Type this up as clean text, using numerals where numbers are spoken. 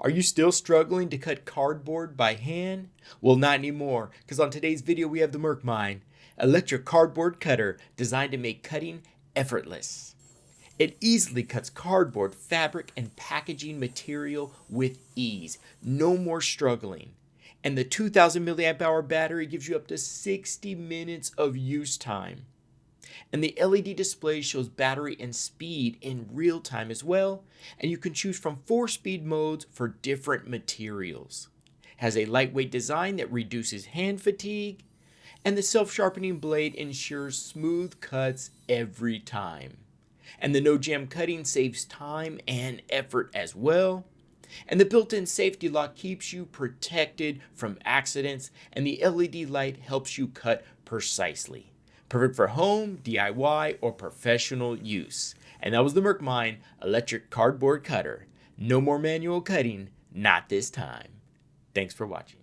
Are you still struggling to cut cardboard by hand? Well, not anymore, because on today's video we have the MERCMIND Electric Cardboard Cutter designed to make cutting effortless. It easily cuts cardboard, fabric, and packaging material with ease. No more struggling. And the 2000 milliamp hour battery gives you up to 60 minutes of use time. And the LED display shows battery and speed in real time as well, and you can choose from 4 speed modes for different materials. It has a lightweight design that reduces hand fatigue, and the self-sharpening blade ensures smooth cuts every time. And the no jam cutting saves time and effort as well. And the built-in safety lock keeps you protected from accidents, and the LED light helps you cut precisely. Perfect for home, DIY, or professional use. And that was the MERCMIND Electric Cardboard Cutter. No more manual cutting, not this time. Thanks for watching.